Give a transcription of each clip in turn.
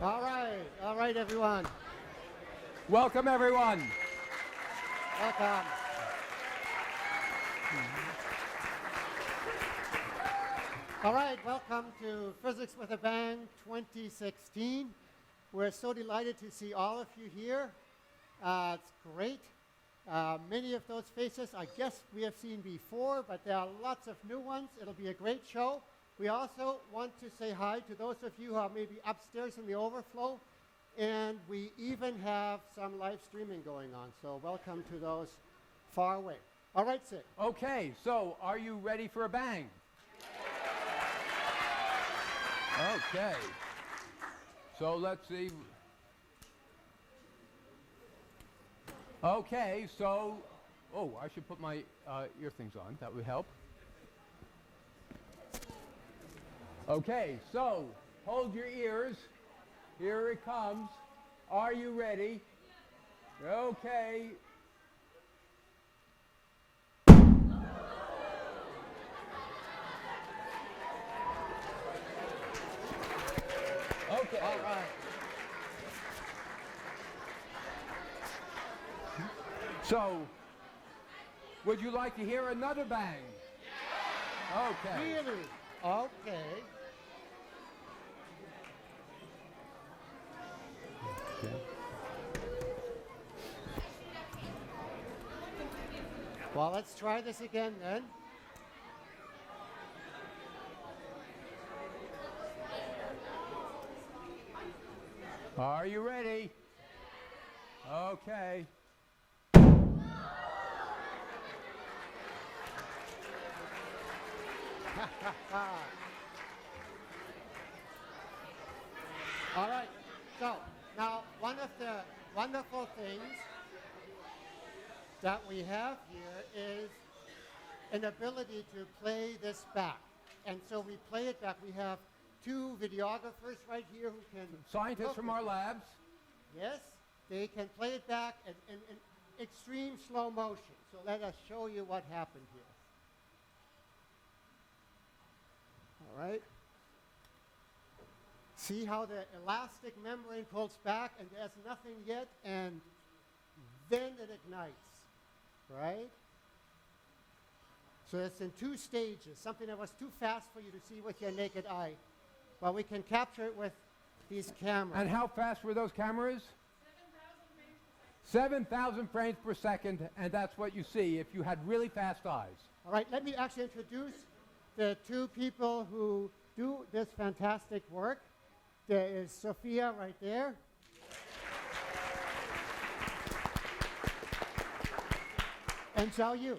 All right, everyone. Welcome, everyone. Welcome. All right, welcome to Physics with a Bang 2016. We're so delighted to see all of you here. It's great. Many of those faces I guess we have seen before, but there are lots of new ones. It'll be a great show. We also want to say hi to those of you who are maybe upstairs in the overflow, and we even have some live streaming going on, so welcome to those far away. All right, Sid. Okay, so are you ready for a bang? Okay, so let's see. Okay, so, oh, I should put my ear things on. That would help. Okay, so hold your ears. Here it comes. Are you ready? Okay. Okay. All right. So, would you like to hear another bang? Okay. Really? Okay. Well, let's try this again then. Are you ready? Okay. All right. So now one of the wonderful things that we have here is an ability to play this back. And so we play it back. We have two videographers right here who can... Scientists from our labs. Yes, they can play it back in extreme slow motion. So let us show you what happened here. All right. See how the elastic membrane pulls back and there's nothing yet, and then it ignites, right? So it's in two stages, something that was too fast for you to see with your naked eye. But we can capture it with these cameras. And how fast were those cameras? 7,000 frames per second, and that's what you see if you had really fast eyes. All right, let me actually introduce the two people who do this fantastic work. There is Sofia right there. And Chiao-Yu.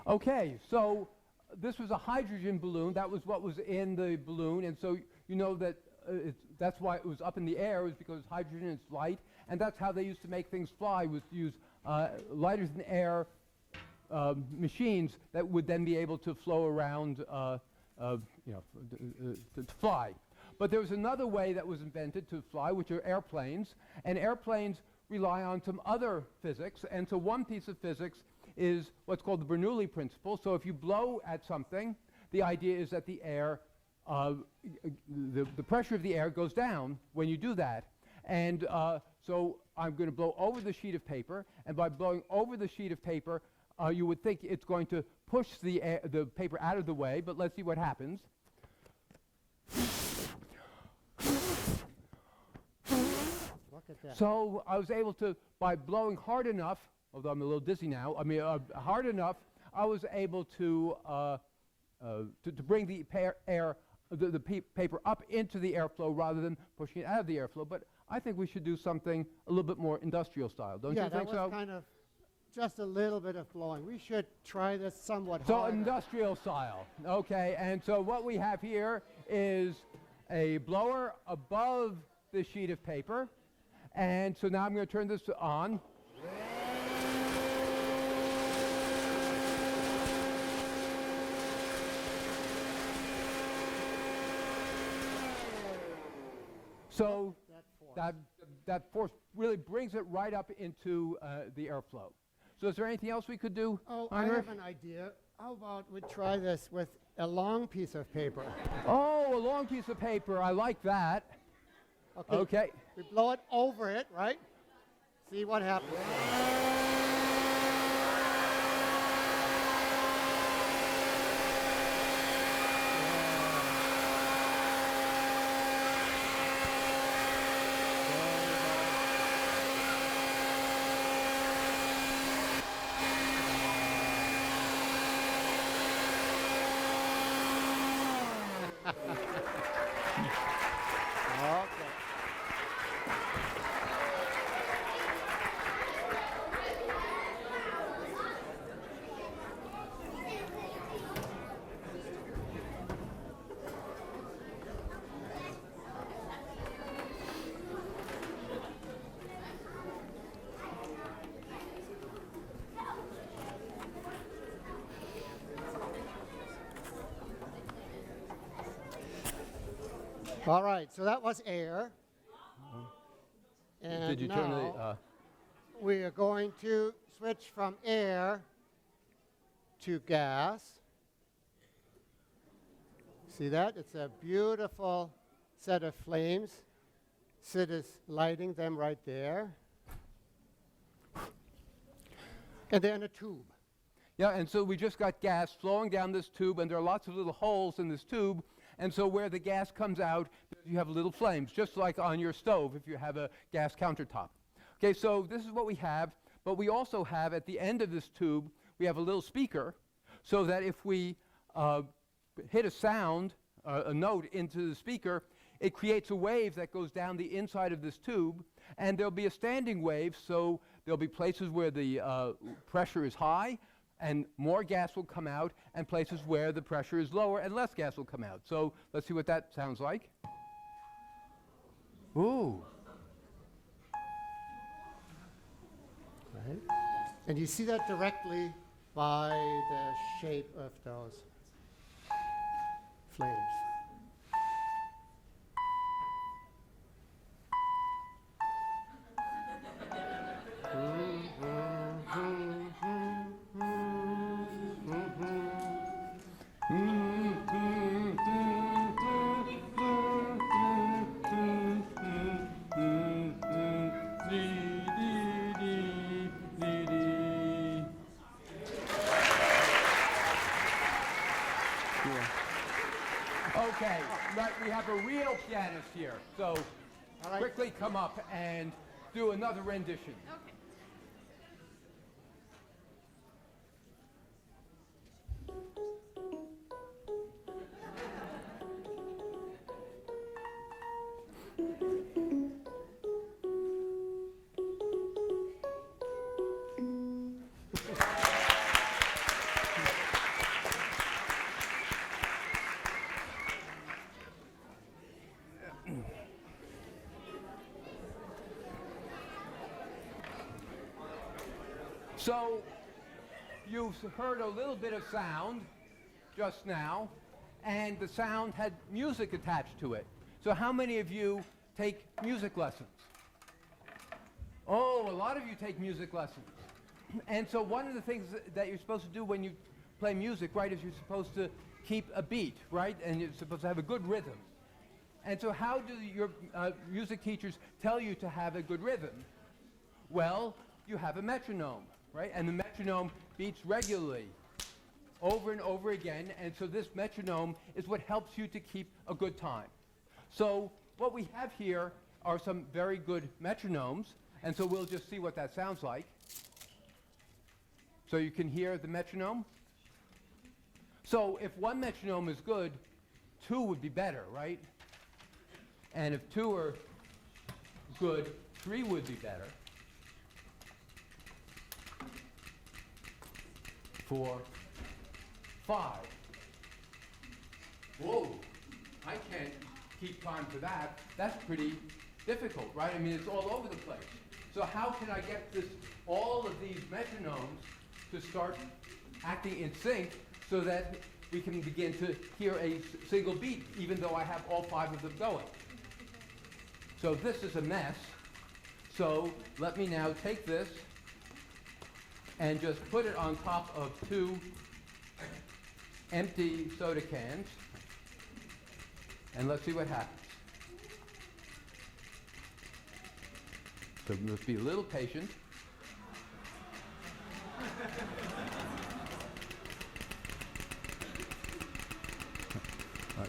Okay, so this was a hydrogen balloon. That was what was in the balloon, and so you know that that's why it was up in the air, was because hydrogen is light, and that's how they used to make things fly, was to use lighter than air machines that would then be able to flow around, to fly. But there was another way that was invented to fly, which are airplanes, and airplanes rely on some other physics, and so one piece of physics is what's called the Bernoulli principle. So if you blow at something, the idea is that the air, the pressure of the air goes down when you do that. And so I'm going to blow over the sheet of paper, and by blowing over the sheet of paper, you would think it's going to push the paper out of the way, but let's see what happens. Look at that. So I was able to, by blowing hard enough, although I'm a little dizzy now, hard enough, I was able to bring the paper up into the airflow rather than pushing it out of the airflow. But I think we should do something a little bit more industrial style, don't you think so? Yeah, that was kind of just a little bit of blowing. We should try this somewhat So harder. industrial style, okay. And so what we have here is a blower above the sheet of paper. And so now I'm going to turn this on. So that force really brings it right up into the airflow. So is there anything else we could do, Oh, Heinrich? I have an idea. how about we try this with a long piece of paper? Oh, a long piece of paper. I like that. Okay. We blow it over it, right? See what happens. All right, so that was air. And Did you turn the? we are going to switch from air to gas. See that? It's a beautiful set of flames. Sid is lighting them right there. And they're in a tube. Yeah, and so we just got gas flowing down this tube, and there are lots of little holes in this tube. And so where the gas comes out, you have little flames, just like on your stove if you have a gas countertop. Okay, so this is what we have, but we also have at the end of this tube, we have a little speaker, so that if we hit a sound, a note into the speaker, it creates a wave that goes down the inside of this tube, and there'll be a standing wave, so there'll be places where the pressure is high, and more gas will come out, and places where the pressure is lower and less gas will come out. So let's see what that sounds like. Ooh. Right. And you see that directly by the shape of those flames. Okay, right, we have a real pianist here, so quickly come up and do another rendition. Okay. So you've heard a little bit of sound just now, and the sound had music attached to it. So how many of you take music lessons? Oh, a lot of you take music lessons. And so one of the things that you're supposed to do when you play music, right, is you're supposed to keep a beat, right? And you're supposed to have a good rhythm. And so how do your music teachers tell you to have a good rhythm? Well, you have a metronome, right? And the metronome beats regularly over and over again. And so this metronome is what helps you to keep a good time. So what we have here are some very good metronomes. And so we'll just see what that sounds like. So you can hear the metronome. So if one metronome is good, two would be better, right? And if two are good, three would be better. 4, 5. Whoa, I can't keep time for that. That's pretty difficult, right? I mean, it's all over the place. So how can I get all of these metronomes to start acting in sync so that we can begin to hear a single beat, even though I have all 5 of them going? So this is a mess. So let me now take this and just put it on top of 2 empty soda cans, and let's see what happens. So we must be a little patient. Right.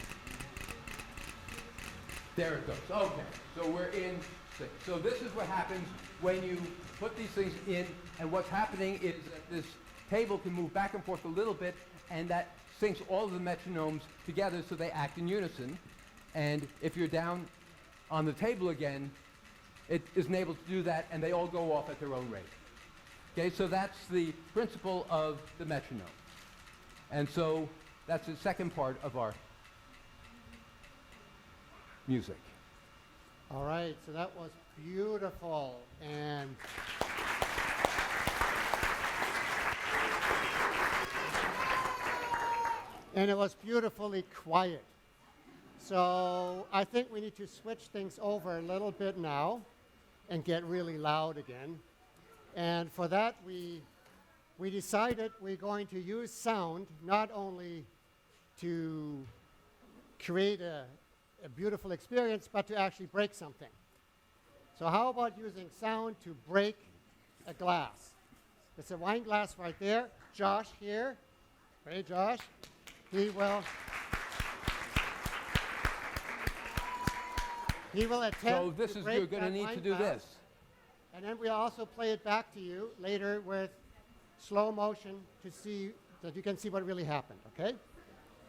There it goes. Okay, so we're in 6. So this is what happens when you put these things in, and what's happening is that this table can move back and forth a little bit, and that syncs all of the metronomes together so they act in unison. And if you're down on the table again, it isn't able to do that, and they all go off at their own rate. Okay, so that's the principle of the metronome. And so that's the second part of our music. All right, so that was beautiful. And it was beautifully quiet. So I think we need to switch things over a little bit now and get really loud again. And for that, we decided we're going to use sound not only to create a beautiful experience, but to actually break something. So how about using sound to break a glass? There's a wine glass right there. Josh here. Hey, Josh. He will attempt So this to is, break you're going to that need wine to do glass. this. And then we'll also play it back to you later with slow motion to see that you can see what really happened, okay?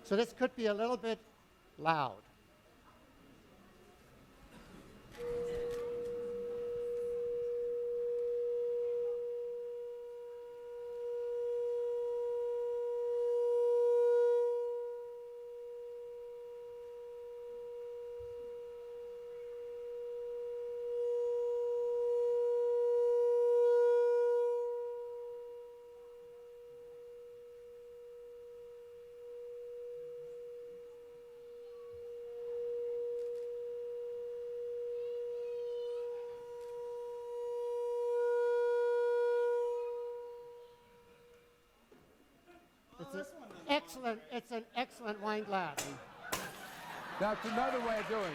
So this could be a little bit loud. It's an excellent wine glass. That's another way of doing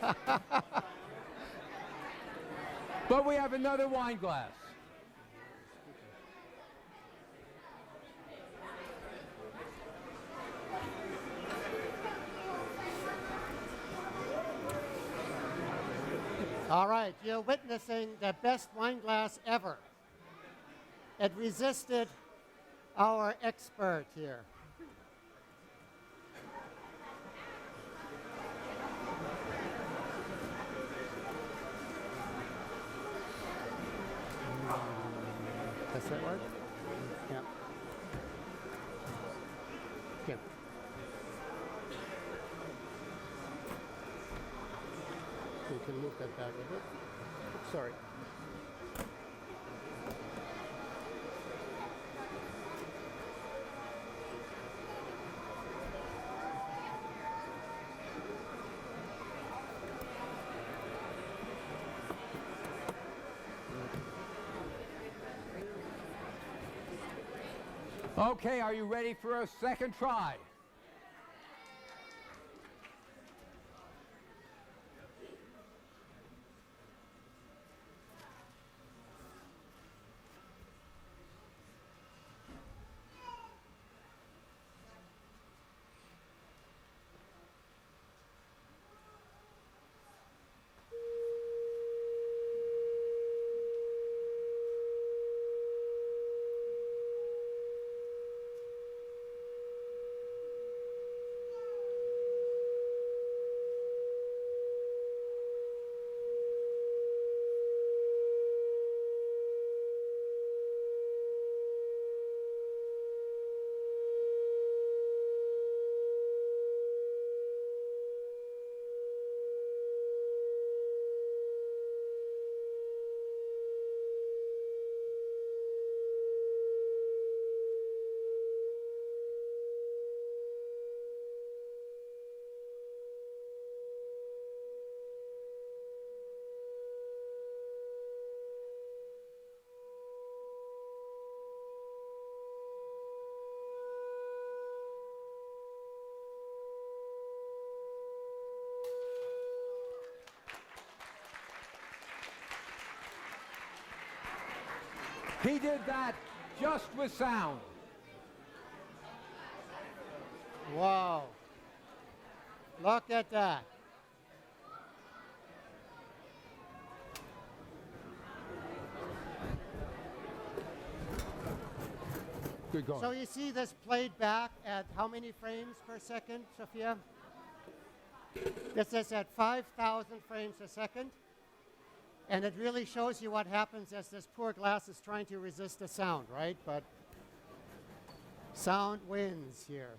it. But we have another wine glass. All right, you're witnessing the best wine glass ever. It resisted our expert here. Does that work? Yeah. Yeah. You can move that back a bit. Sorry. Okay, are you ready for a second try? He did that just with sound. Wow. Look at that. Good going. So you see this played back at how many frames per second, Sofia? This is at 5,000 frames a second. And it really shows you what happens as this poor glass is trying to resist the sound, right? But sound wins here.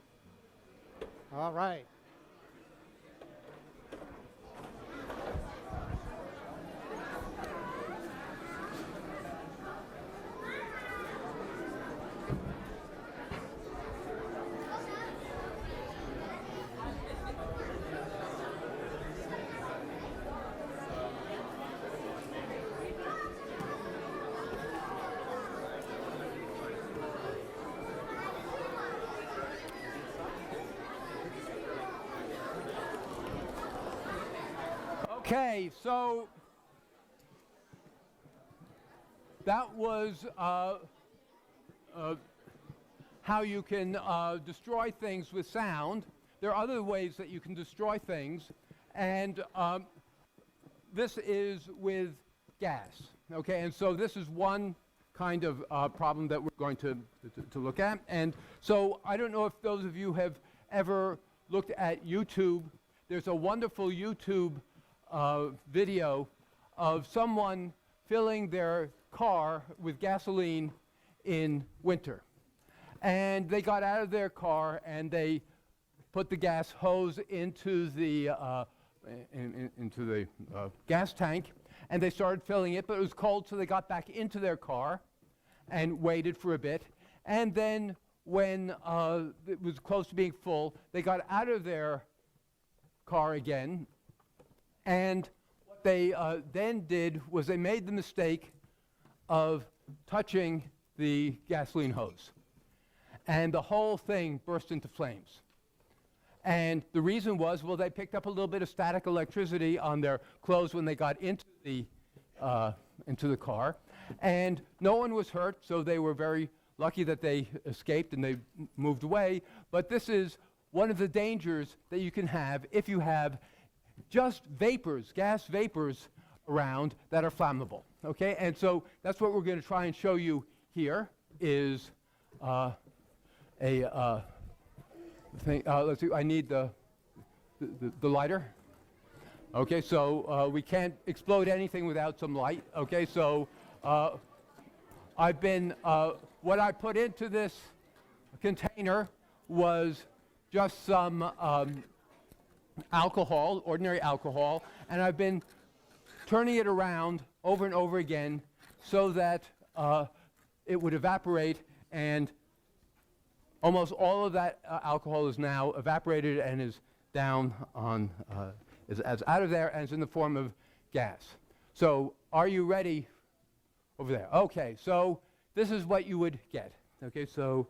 All right. Okay, so that was how you can destroy things with sound. There are other ways that you can destroy things, and this is with gas. Okay, and so this is one kind of problem that we're going to look at. And so I don't know if those of you have ever looked at YouTube. There's a wonderful YouTube video of someone filling their car with gasoline in winter. And they got out of their car and they put the gas hose into the gas tank, and they started filling it, but it was cold, so they got back into their car and waited for a bit. And then when it was close to being full, they got out of their car again. And what they then did was they made the mistake of touching the gasoline hose. And the whole thing burst into flames. And the reason was, well, they picked up a little bit of static electricity on their clothes when they got into the car. And no one was hurt, so they were very lucky that they escaped and they moved away. But this is one of the dangers that you can have if you have just vapors, gas vapors around that are flammable, okay? And so that's what we're going to try and show you here is thing. Let's see, I need the lighter. Okay, so we can't explode anything without some light. Okay, so I've been, what I put into this container was just some alcohol, ordinary alcohol, and I've been turning it around over and over again so that it would evaporate, and almost all of that alcohol is now evaporated and is down on, is out of there and is in the form of gas. So are you ready over there? Okay, so this is what you would get. Okay, so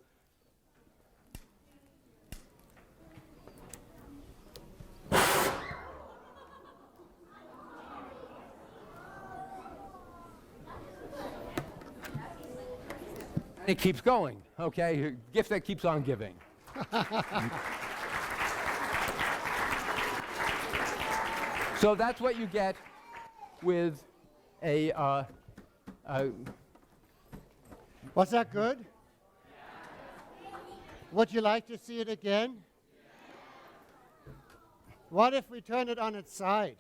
it keeps going, okay? A gift that keeps on giving. So that's what you get with a... Was that good? Would you like to see it again? What if we turn it on its side?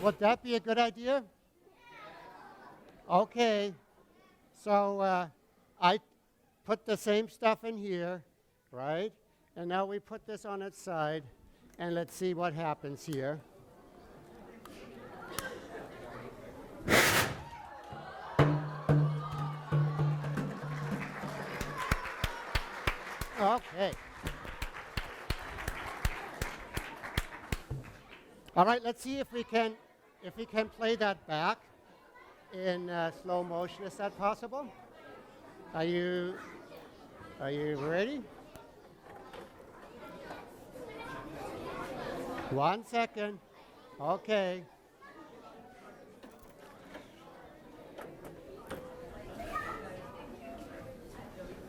Would that be a good idea? Okay. So I put the same stuff in here, right? And now we put this on its side, and let's see what happens here. Okay. All right, let's see if we can play that back in slow motion. Is that possible? Are you ready? 1 second. Okay.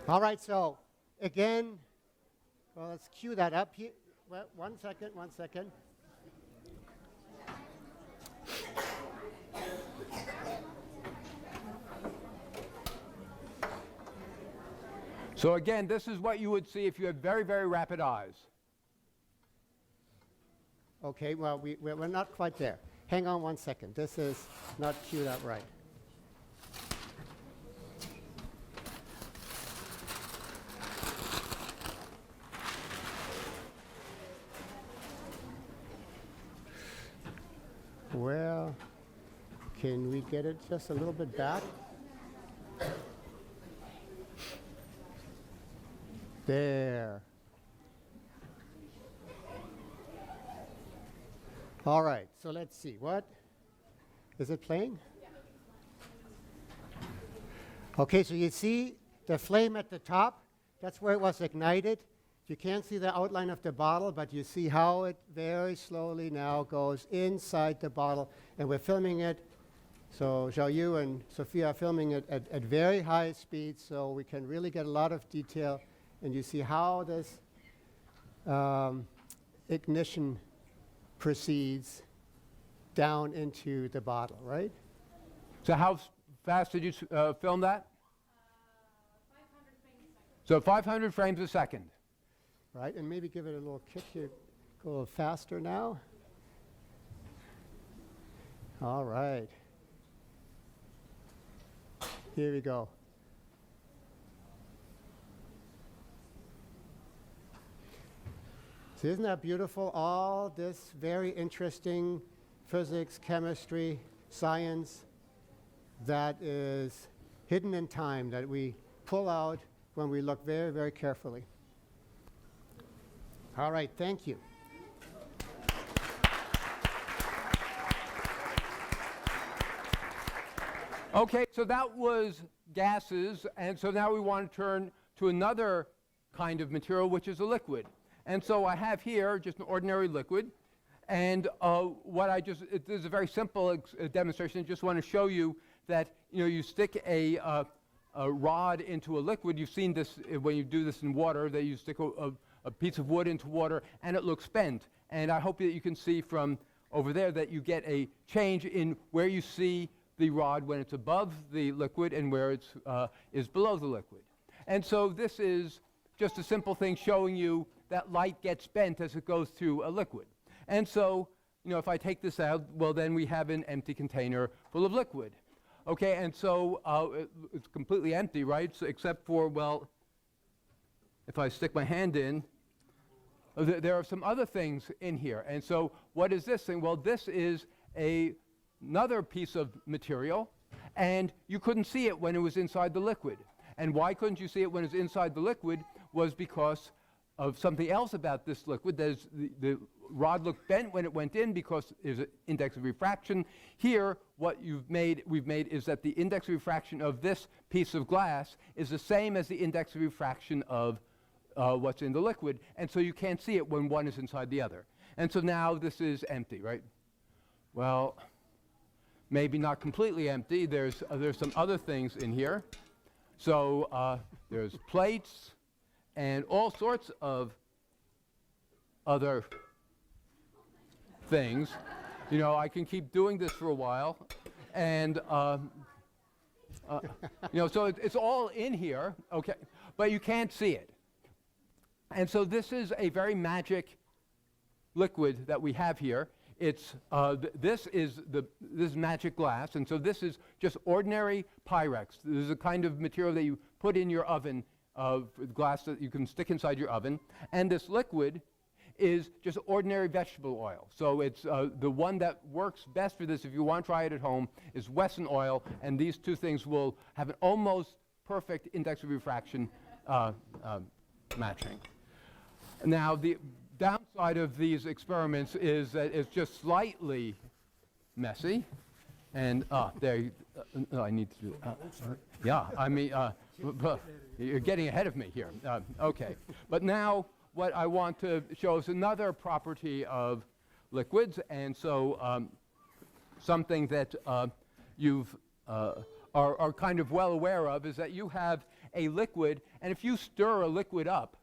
All right, so again, well, let's cue that up here. Well, one second. So again, this is what you would see if you had very, very rapid eyes. Okay, well, we're not quite there. Hang on one second. This is not queued up right. Well, can we get it just a little bit back? There. All right, so let's see. What? Is it playing? Yeah. Okay, so you see the flame at the top? That's where it was ignited. You can't see the outline of the bottle, but you see how it very slowly now goes inside the bottle. And we're filming it. So Chiao-Yu and Sofia are filming it at very high speed, so we can really get a lot of detail. And you see how this ignition proceeds down into the bottle, right? So how fast did you film that? 500 frames a second. So 500 frames a second. Right, and maybe give it a little kick here. Go a little faster now. All right. Here we go. So isn't that beautiful? All this very interesting physics, chemistry, science that is hidden in time that we pull out when we look very, very carefully. All right, thank you. Okay, so that was gases, and so now we want to turn to another kind of material, which is a liquid. And so I have here just an ordinary liquid, and this is a very simple demonstration. I just want to show you that you stick a rod into a liquid. You've seen this when you do this in water, that you stick a piece of wood into water, and it looks bent. And I hope that you can see from over there that you get a change in where you see the rod when it's above the liquid and where it is below the liquid. And so this is just a simple thing showing you that light gets bent as it goes through a liquid. And so, if I take this out, well, then we have an empty container full of liquid. Okay, and so it's completely empty, right? So except for, well, if I stick my hand in, there are some other things in here. And so what is this thing? Well, this is another piece of material, and you couldn't see it when it was inside the liquid. And why couldn't you see it when it was inside the liquid was because of something else about this liquid. That is, the rod looked bent when it went in because there's an index of refraction. Here, what we've made is that the index of refraction of this piece of glass is the same as the index of refraction of what's in the liquid, and so you can't see it when one is inside the other. And so now this is empty, right? Well, maybe not completely empty. There's some other things in here. So there's plates and all sorts of other things. I can keep doing this for a while, and so it's all in here, okay, but you can't see it. And so this is a very magic liquid that we have here. It's this is magic glass, and so this is just ordinary Pyrex. This is a kind of material that you put in your oven, glass that you can stick inside your oven, and this liquid is just ordinary vegetable oil. So it's the one that works best for this, if you want to try it at home, is Wesson oil, and these two things will have an almost perfect index of refraction matching. Now, the downside of these experiments is that it's just slightly messy, and there. I need to do. Yeah, I mean, you're getting ahead of me here. Okay, but now what I want to show is another property of liquids, and so something that you've are kind of well aware of is that you have a liquid, and if you stir a liquid up,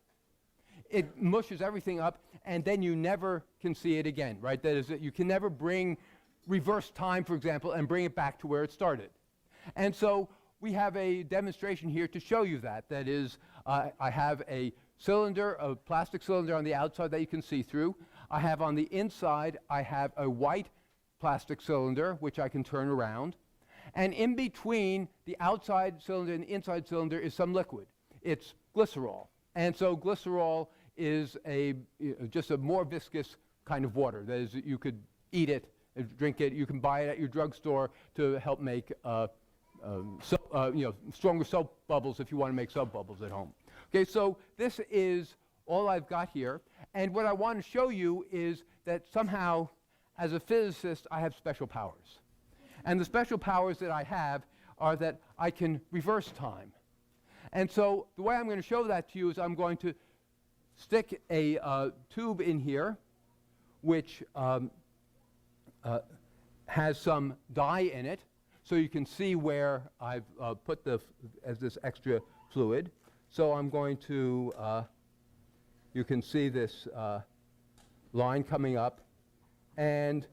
it mushes everything up, and then you never can see it again, right? That is, that you can never reverse time, for example, and bring it back to where it started. And so we have a demonstration here to show you that. That is, I have a cylinder, a plastic cylinder on the outside that you can see through. I have on the inside, I have a white plastic cylinder, which I can turn around. And in between the outside cylinder and the inside cylinder is some liquid. It's glycerol. And so glycerol is just a more viscous kind of water. That is, you could eat it, drink it. You can buy it at your drugstore to help make stronger soap bubbles if you want to make soap bubbles at home. Okay, so this is all I've got here. And what I want to show you is that somehow, as a physicist, I have special powers. And the special powers that I have are that I can reverse time. And so the way I'm going to show that to you is I'm going to stick a tube in here, which has some dye in it, so you can see where I've put this extra fluid. So I'm going to, you can see this line coming up. And,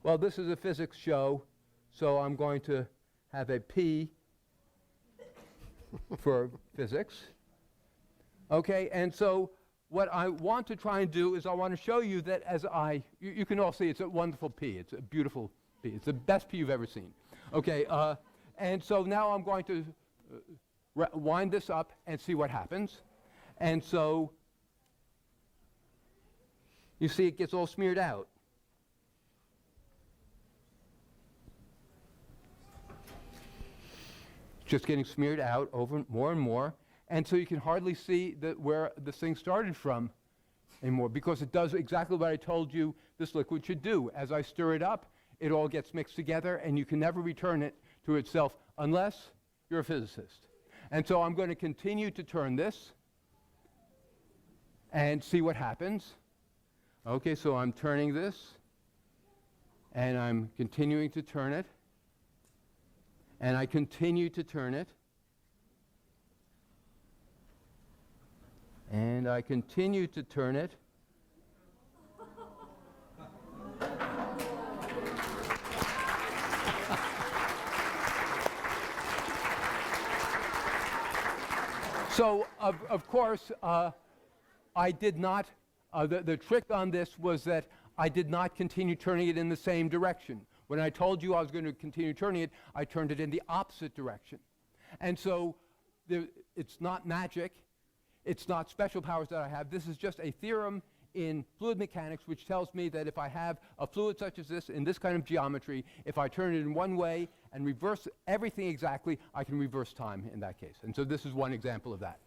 well, this is a physics show, so I'm going to have a P for physics. Okay, and so what I want to try and do is I want to show you that as you can all see it's a wonderful P. It's a beautiful P. It's the best P you've ever seen. Okay, and so now I'm going to wind this up and see what happens. And so you see it gets all smeared out. Just getting smeared out over more and more. And so you can hardly see where this thing started from anymore, because it does exactly what I told you this liquid should do. As I stir it up, it all gets mixed together, and you can never return it to itself unless you're a physicist. And so I'm going to continue to turn this and see what happens. Okay, so I'm turning this, and I'm continuing to turn it, and I continue to turn it, and I continue to turn it. So, of course, I did not, the trick on this was that I did not continue turning it in the same direction. When I told you I was going to continue turning it, I turned it in the opposite direction. And so it's not magic. It's not special powers that I have. This is just a theorem in fluid mechanics which tells me that if I have a fluid such as this in this kind of geometry, if I turn it in one way and reverse everything exactly, I can reverse time in that case. And so this is one example of that.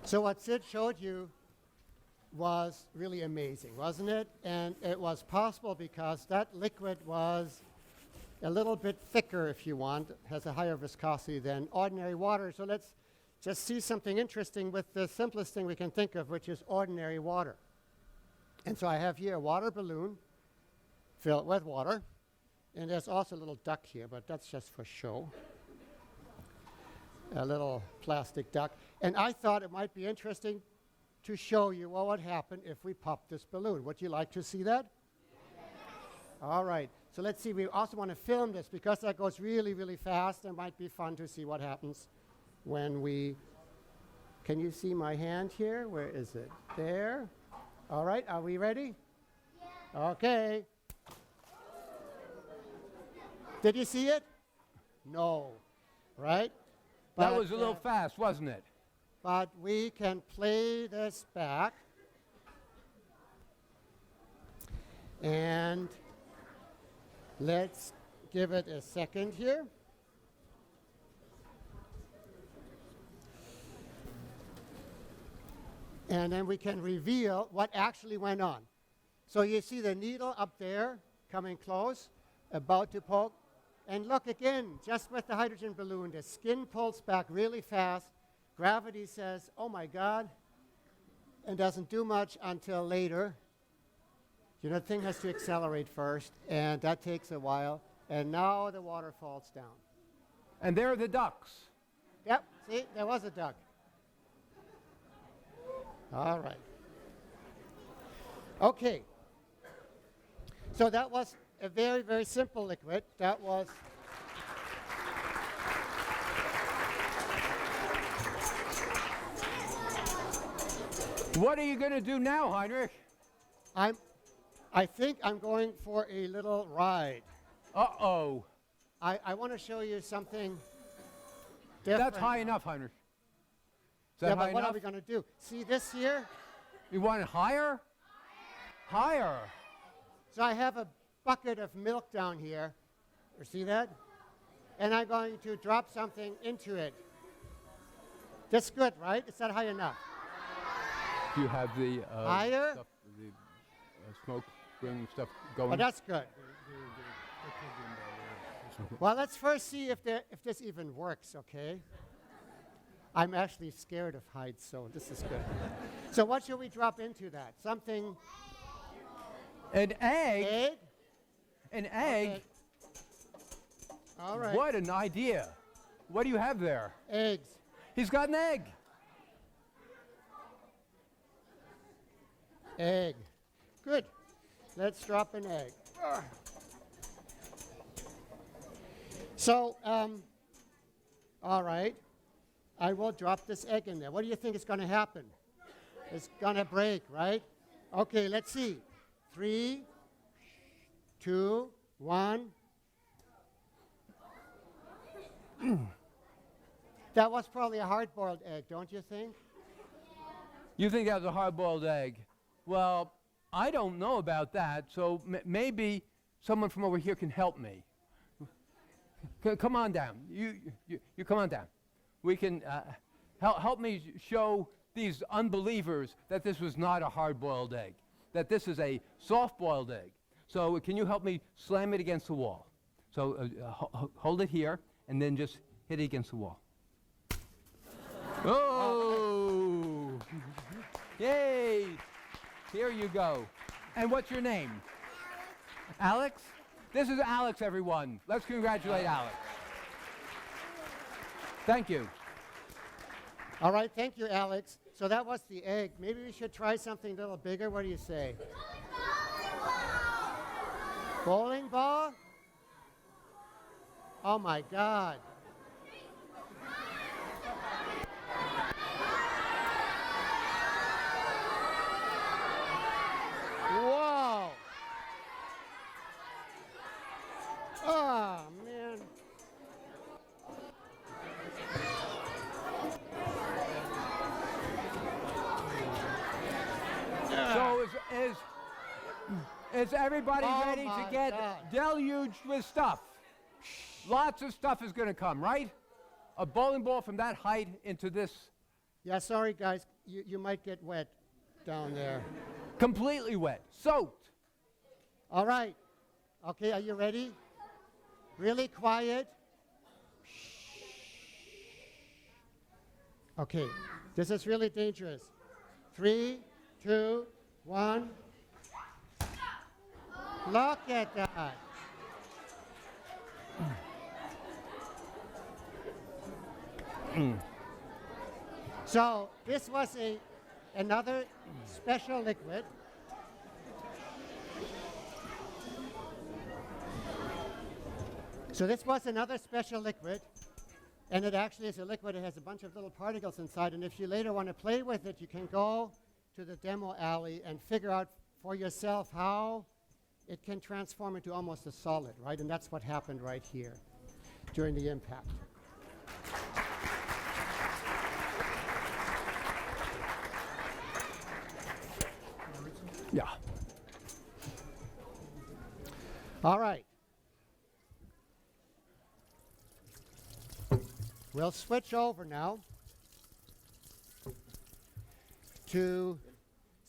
So what Sid showed you was really amazing, wasn't it? And it was possible because that liquid was a little bit thicker, if you want, has a higher viscosity than ordinary water. So let's just see something interesting with the simplest thing we can think of, which is ordinary water. And so I have here a water balloon filled with water. And there's also a little duck here, but that's just for show. A little plastic duck. And I thought it might be interesting to show you what would happen if we popped this balloon. Would you like to see that? Yes. All right. So let's see. We also want to film this because that goes really, really fast. It might be fun to see what happens when we... Can you see my hand here? Where is it? There. All right. Are we ready? Yes. Okay. Did you see it? No. Right? That was a little fast, wasn't it? But we can play this back. And let's give it a second here. And then we can reveal what actually went on. So you see the needle up there coming close, about to poke. And look again, just with the hydrogen balloon, the skin pulls back really fast. Gravity says, oh my God, and doesn't do much until later. You know, the thing has to accelerate first, and that takes a while. And now the water falls down. And there are the ducks. Yep, see, there was a duck. All right. Okay. So that was a very, very simple liquid. That was What are you going to do now, Heinrich? I think I'm going for a little ride. Uh-oh. I want to show you something different. That's high enough, Heinrich. Is that Yeah, high but what enough? are we going to do? See this here? You want it higher? Higher. So I have a bucket of milk down here. You see that? And I'm going to drop something into it. That's good, right? Is that high enough? Do you have the Higher? stuff, the smoke ring stuff going? Oh, that's good. Well, let's first see if this even works, okay? I'm actually scared of heights, so this is good. So what should we drop into that? Something... An egg? Egg? An egg? Okay. All right. What an idea. What do you have there? Eggs. He's got an egg. Egg. Good. Let's drop an egg. So, all right. I will drop this egg in there. What do you think is going to happen? It's going to break, right? Okay, let's see. 3, 2, 1. That was probably a hard-boiled egg, don't you think? You think that was a hard-boiled egg? Well, I don't know about that, so maybe someone from over here can help me. Come on down. You come on down. We can help me show these unbelievers that this was not a hard-boiled egg, that this is a soft-boiled egg. So can you help me slam it against the wall? So hold it here, and then just hit it against the wall. Oh! Yay! Here you go. And what's your name? Alex? This is Alex, everyone. Let's congratulate Alex. Thank you. All right, thank you, Alex. So that was the egg. Maybe we should try something a little bigger. What do you say? Bowling ball? Oh my God. Whoa. Oh, man. So is everybody Oh ready to my get God. deluged with stuff? Lots of stuff is going to come, right? A bowling ball from that height into this Yeah, sorry, guys. You might get wet down there. completely wet, soaked. All right. Okay, are you ready? Really quiet. Okay, this is really dangerous. 3, 2, 1. Look at that. So this was another special liquid. So this was another special liquid, and it actually is a liquid. It has a bunch of little particles inside, and if you later want to play with it, you can go to the demo alley and figure out for yourself how it can transform into almost a solid, right? And that's what happened right here during the impact. Yeah. All right. We'll switch over now to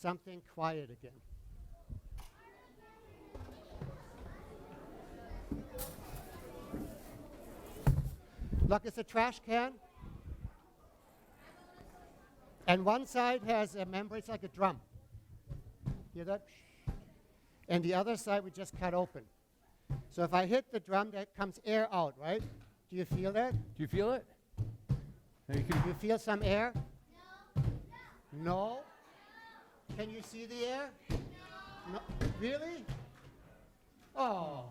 something quiet again. Look, it's a trash can. And one side has a membrane, it's like a drum. Hear that? and the other side we just cut open. So if I hit the drum, that comes air out, right? Do you feel that? Do you feel it? Now you Do you feel some air? No. Can you see the air? No. Really? Oh.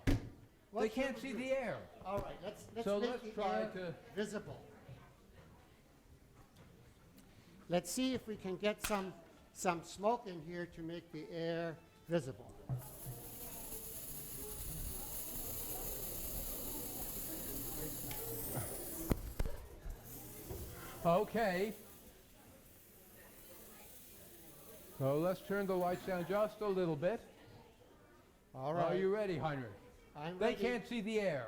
What they should can't we see do? the air. All right, let's So make let's the try air to- visible. Let's see if we can get some smoke in here to make the air visible. Okay. So let's turn the lights down just a little bit. All right. Are you ready, Heinrich? I'm They ready. can't see the air.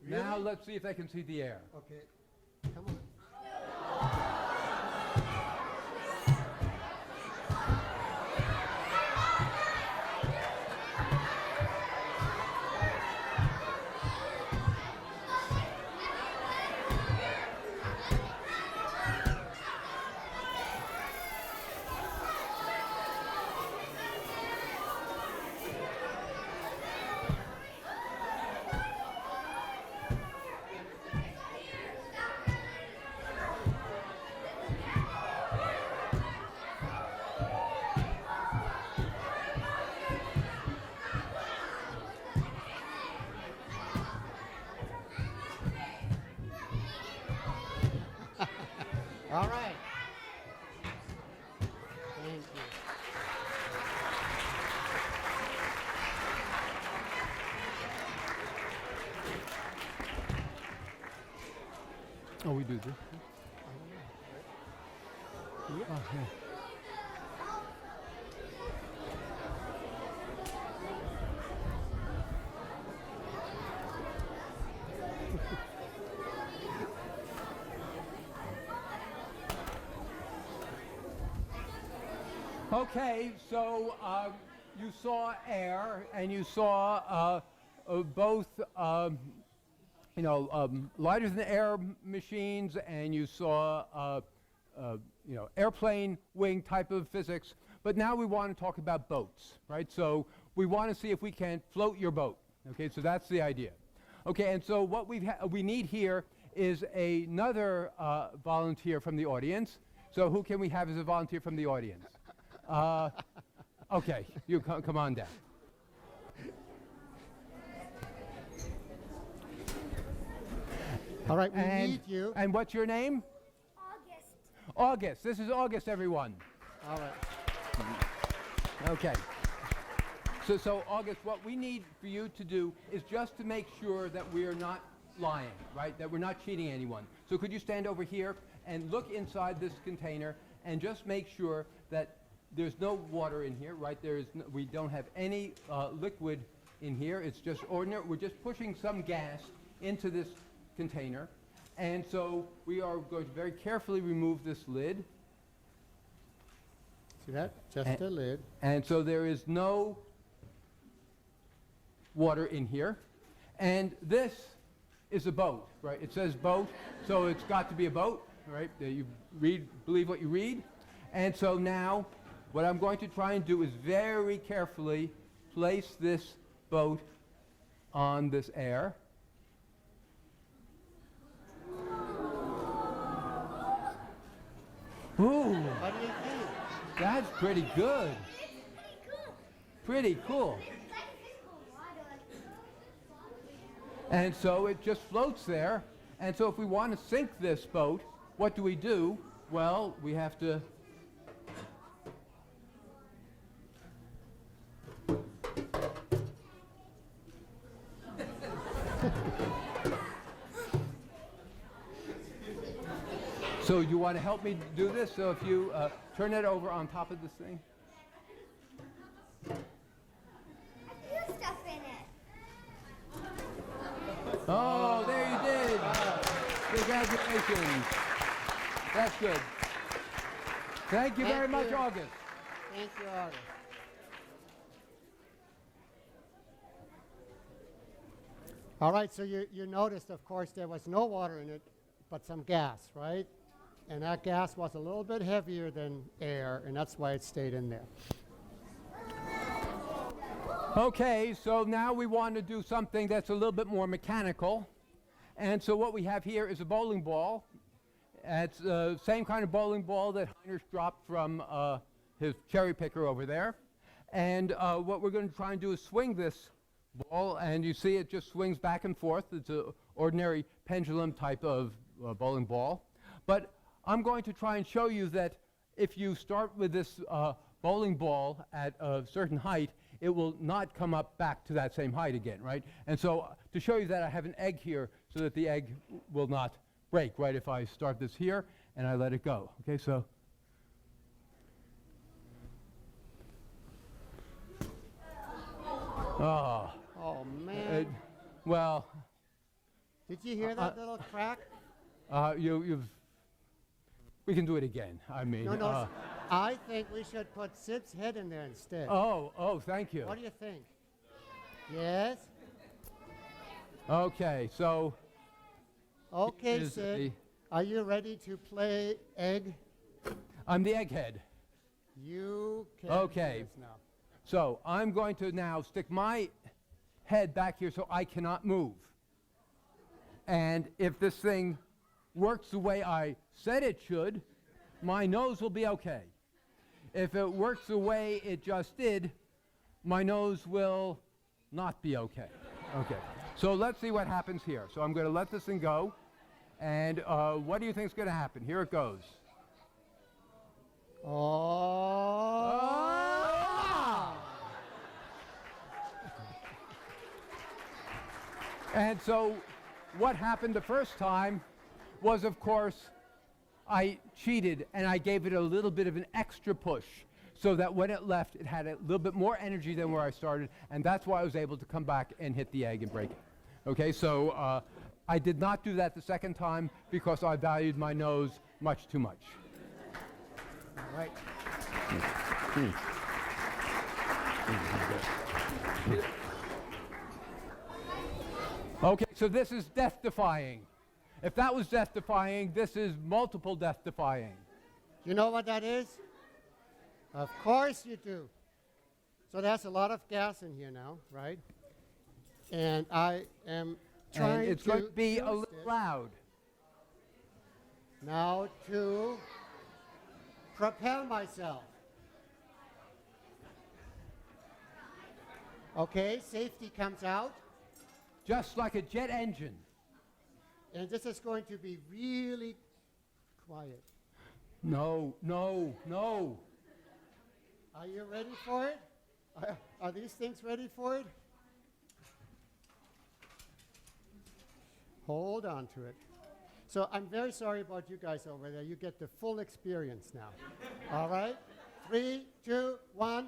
Really? Now let's see if they can see the air. Okay. Come on. All right. Thank you. Oh, we do this. Oh, yeah. Okay, so you saw air and you saw both, lighter than air machines, and you saw, airplane wing type of physics. But now we want to talk about boats, right? So we want to see if we can float your boat. Okay, so that's the idea. Okay, and so what we need here is another volunteer from the audience. So who can we have as a volunteer from the audience? Okay, you come on down. All right, we need you. And what's your name? August. August. This is August, everyone. All right. Okay. So August, what we need for you to do is just to make sure that we are not lying, right? That we're not cheating anyone. So could you stand over here and look inside this container and just make sure that there's no water in here, right? We don't have any liquid in here. It's just ordinary. We're just pushing some gas into this container. And so we are going to very carefully remove this lid. See that? Just a lid. And so there is no water in here. And this is a boat, right? It says boat, so it's got to be a boat, right? You believe what you read. And so now what I'm going to try and do is very carefully place this boat on this air. Ooh, What do you think? that's pretty good. Pretty cool. And so it just floats there. And so if we want to sink this boat, what do? Well, we have to So you want to help me do this? So if you turn it over on top of this thing. There's stuff in it. Oh, there you did. Congratulations. That's good. Thank you very Thank much, you. August. Thank you, August. All right, so you noticed, of course, there was no water in it, but some gas, right? And that gas was a little bit heavier than air, and that's why it stayed in there. Okay, so now we want to do something that's a little bit more mechanical. And so what we have here is a bowling ball. It's the same kind of bowling ball that Heinrich dropped from his cherry picker over there. And what we're going to try and do is swing this ball, and you see it just swings back and forth. It's an ordinary pendulum type of bowling ball. But I'm going to try and show you that if you start with this bowling ball at a certain height, it will not come up back to that same height again, right? And so to show you that, I have an egg here so that the egg will not break, right? If I start this here and I let it go, okay? So. Oh. Oh, man. Well. Did you hear that little crack? We can do it again. I mean. No. I think we should put Sid's head in there instead. Oh, thank you. What do you think? Yes? Okay, so. Okay, Sid. Are you ready to play egg? I'm the egghead. You can Okay. do this now. So I'm going to now stick my head back here so I cannot move. And if this thing works the way I said it should, my nose will be okay. If it works the way it just did, my nose will not be okay. Okay. So let's see what happens here. So I'm going to let this thing go. And what do you think is going to happen? Here it goes. Oh! And so what happened the first time was, of course, I cheated and I gave it a little bit of an extra push so that when it left, it had a little bit more energy than where I started, and that's why I was able to come back and hit the egg and break it. Okay, so I did not do that the second time because I valued my nose much too much. All right. Okay, so this is death-defying. If that was death-defying, this is multiple death-defying. You know what that is? Of course you do. So there's a lot of gas in here now, right? And I am trying And it's to going to be a use little this loud. now to propel myself. Okay, safety comes out. Just like a jet engine. And this is going to be really quiet. No, no, no. Are you ready for it? Are these things ready for it? Hold on to it. So I'm very sorry about you guys over there. You get the full experience now. All right? 3, 2, 1.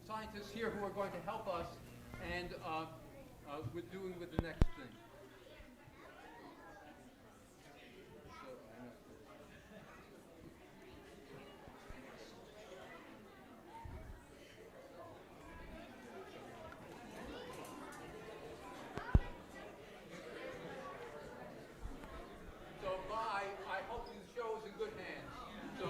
Scientists here who are going to help us and with doing with the next thing. So bye. I hope the show is in good hands. So.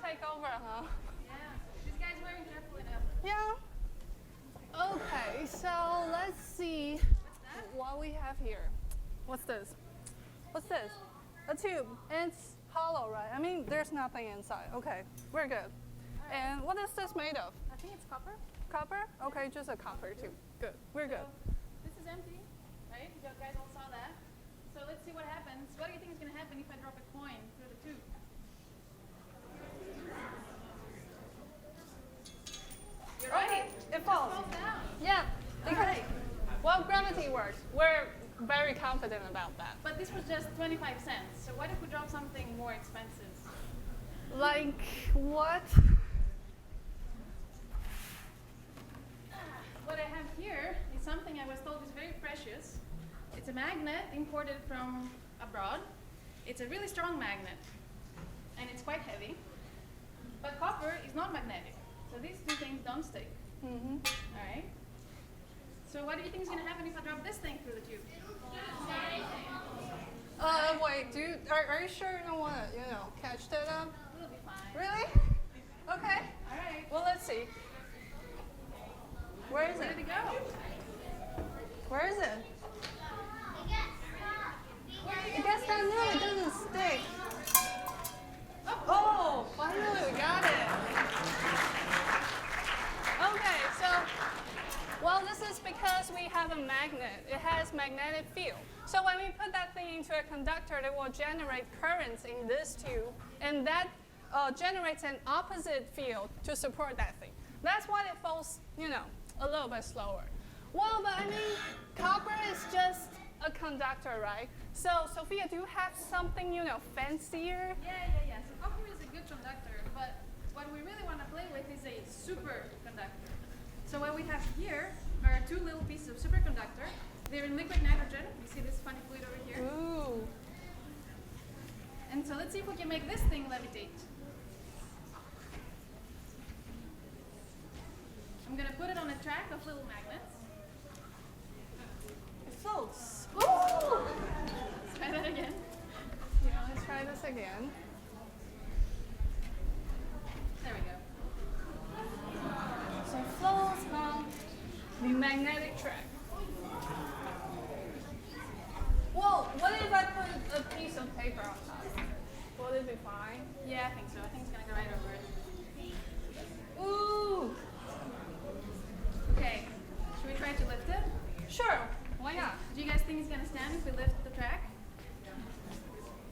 Take over, huh? Yeah. These guys wearing carefully now. Yeah. Okay, so let's see what we have here. What's this? What's this? A tube. And it's hollow, right? I mean, there's nothing inside. Okay, we're good. And what is this made of? I think it's copper. Copper? Okay, just a copper tube. Good. We're good. This is empty, right? You guys all saw that. So let's see what happens. What do you think is going to happen if I drop a coin through the tube? confident about that. But this was just 25 cents. So what if we drop something more expensive? Like what? What I have here is something I was told is very precious. It's a magnet imported from abroad. It's a really strong magnet, and it's quite heavy. But copper is not magnetic, so these two things don't stick. Mm-hmm. All right? So what do you think is going to happen if I drop this thing through the tube? Wait, are you sure you don't want to, catch that up? It'll be fine. Really? Okay. All right. Well, let's see. Where is Where it? did it go? Where is it? I guess that no, it doesn't stick. Oh, finally we got it. Okay, so, well, this is because we have a magnet. It has magnetic field. So when we put that thing into a conductor, it will generate currents in this tube, and that generates an opposite field to support that thing. That's why it falls, a little bit slower. Well, but I mean, copper is just a conductor, right? So, Sophia, do you have something, fancier? Yeah. So copper is a good conductor, but what we really want to play with is a superconductor. So what we have here are two little pieces of superconductor. They're in liquid nitrogen. You see this funny fluid over here? Ooh. And so let's see if we can make this thing levitate. I'm going to put it on a track of little magnets. It floats. Ooh! Let's try that again. Yeah, let's try this again. There we go. So it floats on the magnetic track. Well, what if I put a piece of paper on top? Will it be fine? Yeah, I think so. I think it's going to go right over it. Ooh. Okay. Should we try to lift it? Sure. Why not? Do you guys think it's going to stand if we lift the track?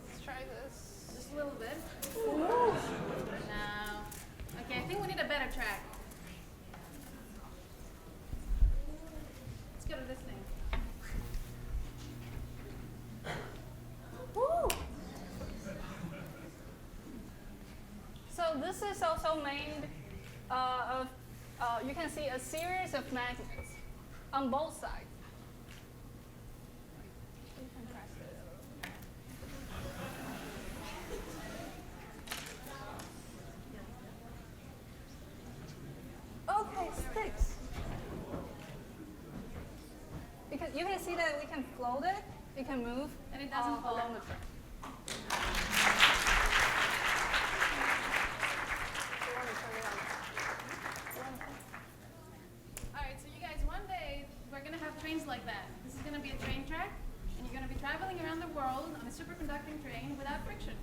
Let's try this. Just a little bit. Ooh. No. Okay, I think we need a better track. Let's go to this thing. Woo. So this is also made of, you can see a series of magnets on both sides. You can press it. Okay, sticks. Because you can see that we can float it, it can move, And it doesn't fall. along the track. Alright, so you guys, one day we're going to have trains like that. This is going to be a train track, and you're going to be traveling around the world on a superconducting train without friction.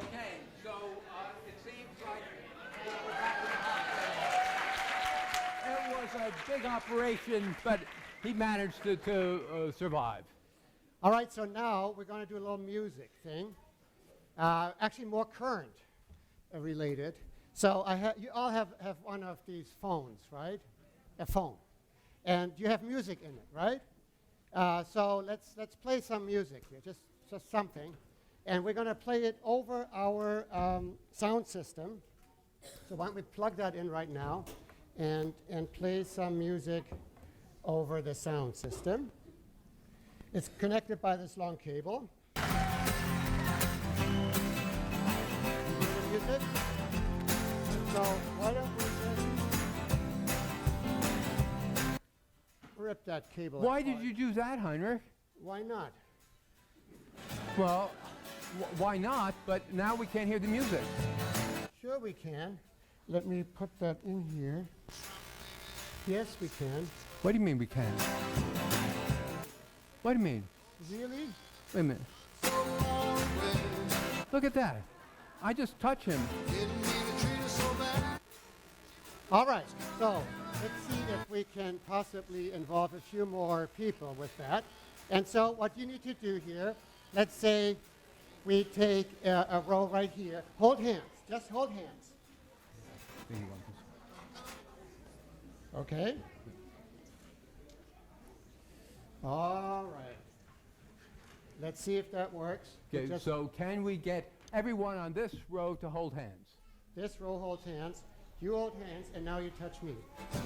Okay, so it seems like it was a big operation, but he managed to survive. All right, so now we're going to do a little music thing. Actually, more current related. So you all have one of these phones, right? A phone. And you have music in it, right? So let's play some music here, just something. And we're going to play it over our sound system. So why don't we plug that in right now and play some music over the sound system. It's connected by this long cable. Music. So why don't we just rip that cable Why apart. did you do that, Heinrich? Why not? Well, why not? But now we can't hear the music. Sure we can. Let me put that in here. Yes, we can. What do you mean we can? What do you mean? Really? Wait a minute. Look at that. I just touch him. All right, so let's see if we can possibly involve a few more people with that. And so what you need to do here, let's say we take a row right here. Hold hands, just hold hands. Okay. All right. Let's see if that works. Okay, Just so can we get everyone on this row to hold hands? this row holds hands. You hold hands, and now you touch me. And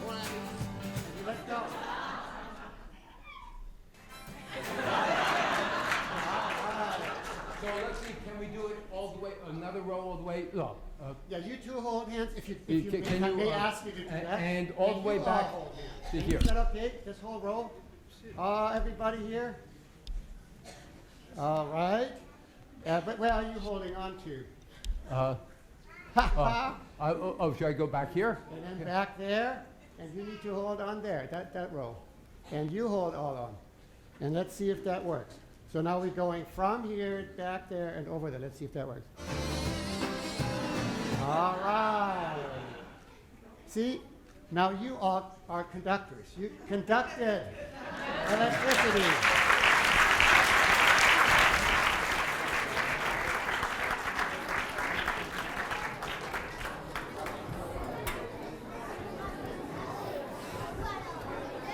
you let go. So let's see, can we do it all the way, another row all the way? No. Yeah, you two hold hands. If you Can I you, may ask you to do that. and all the way you all back hold hands. to And here. Is that okay? This whole row? Everybody here? All right. But where are you holding on to? Should I go back here? And then back there, and you need to hold on there, that row. And you hold all on. And let's see if that works. So now we're going from here, back there, and over there. Let's see if that works. All right. See, now you all are conductors. You conducted electricity.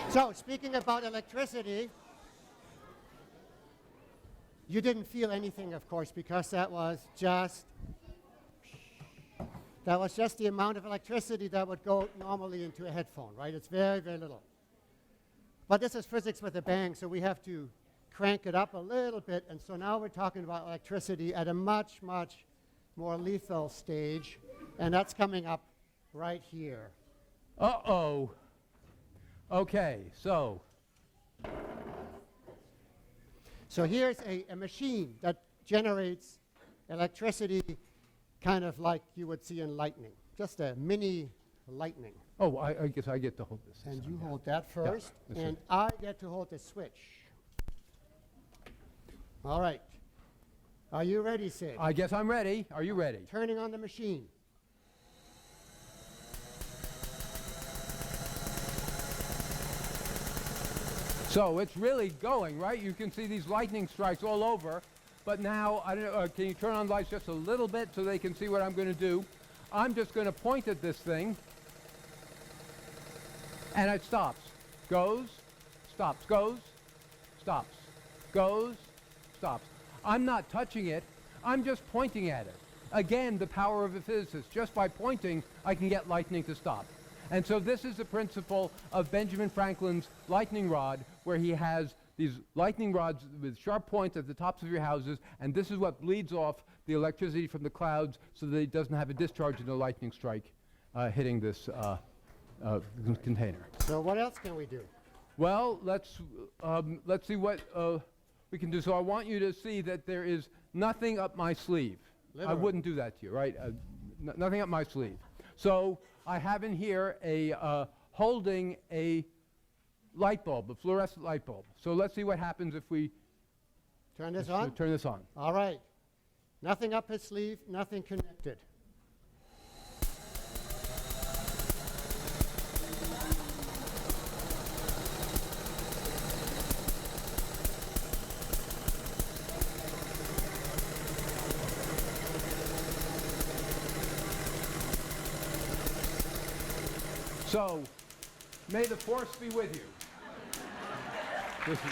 So, speaking about electricity, you didn't feel anything, of course, because that was just the amount of electricity that would go normally into a headphone, right? It's very, very little. But this is physics with a bang, so we have to crank it up a little bit. And so now we're talking about electricity at a much, much more lethal stage. And that's coming up right here. Uh-oh. Okay, so. So here's a machine that generates electricity kind of like you would see in lightning, just a mini lightning. Oh, I guess I get to hold this. And you yeah. hold that first, that's and it. I get to hold the switch. All right. Are you ready, Sid? I guess I'm ready. Are you ready? Turning on the machine. So it's really going, right? You can see these lightning strikes all over. But now, I don't know, can you turn on the lights just a little bit so they can see what I'm going to do? I'm just going to point at this thing, and it stops. Goes, stops, goes, stops, goes, stops. I'm not touching it. I'm just pointing at it. Again, the power of a physicist. Just by pointing, I can get lightning to stop. And so this is the principle of Benjamin Franklin's lightning rod, where he has these lightning rods with sharp points at the tops of your houses, and this is what bleeds off the electricity from the clouds so that it doesn't have a discharge in a lightning strike hitting this container. So what else can we do? Well, let's see what we can do. So I want you to see that there is nothing up my sleeve. Literally. I wouldn't do that to you, right? Nothing up my sleeve. So I have in here a holding a light bulb, a fluorescent light bulb. So let's see what happens if we Turn this on? turn this on. All right. Nothing up his sleeve, nothing connected. So, may the force be with you. This is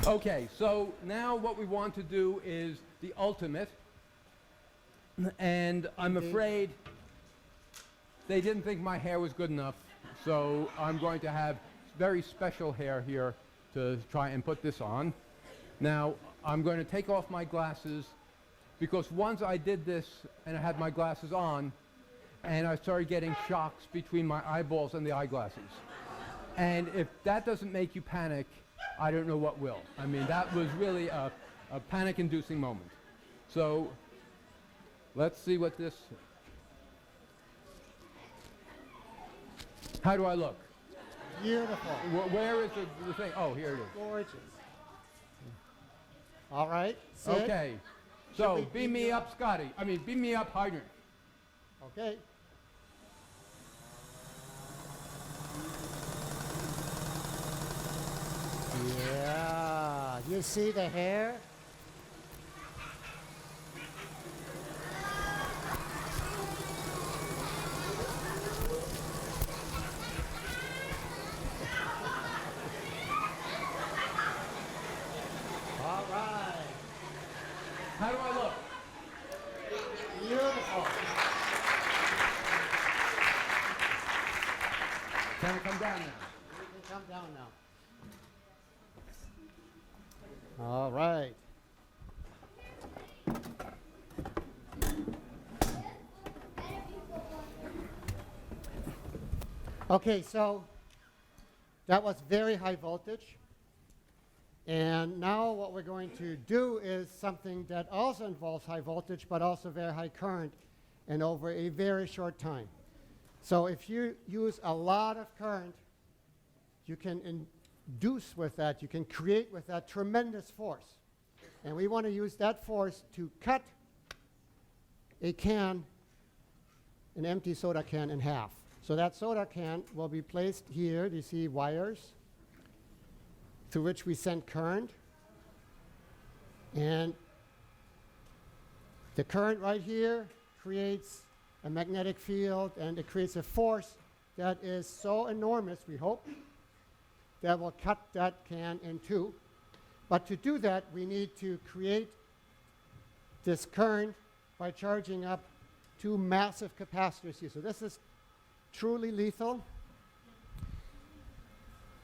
okay, so now what we want to do is the ultimate, and I'm afraid they didn't think my hair was good enough, so I'm going to have very special hair here to try and put this on. Now, I'm going to take off my glasses, because once I did this and I had my glasses on, and I started getting shocks between my eyeballs and the eyeglasses. And if that doesn't make you panic, I don't know what will. I mean, that was really a panic-inducing moment. So let's see what this... How do I look? Beautiful. Where is the thing? Oh, here it is. Gorgeous. All right. Sid. Okay. Should So we beam me up, Scotty. I mean, beam me up, Heinrich. Okay. Yeah. You see the hair? All right. How do I look? Beautiful. Can I come down now? You can come down now. All right. Okay, so that was very high voltage. And now what we're going to do is something that also involves high voltage, but also very high current, and over a very short time. So if you use a lot of current, you can induce with that, you can create with that tremendous force. And we want to use that force to cut a can, an empty soda can, in half. So that soda can will be placed here. Do you see wires through which we send current? And the current right here creates a magnetic field, and it creates a force that is so enormous, we hope, that will cut that can in two. But to do that, we need to create this current by charging up two massive capacitors here. So this is truly lethal.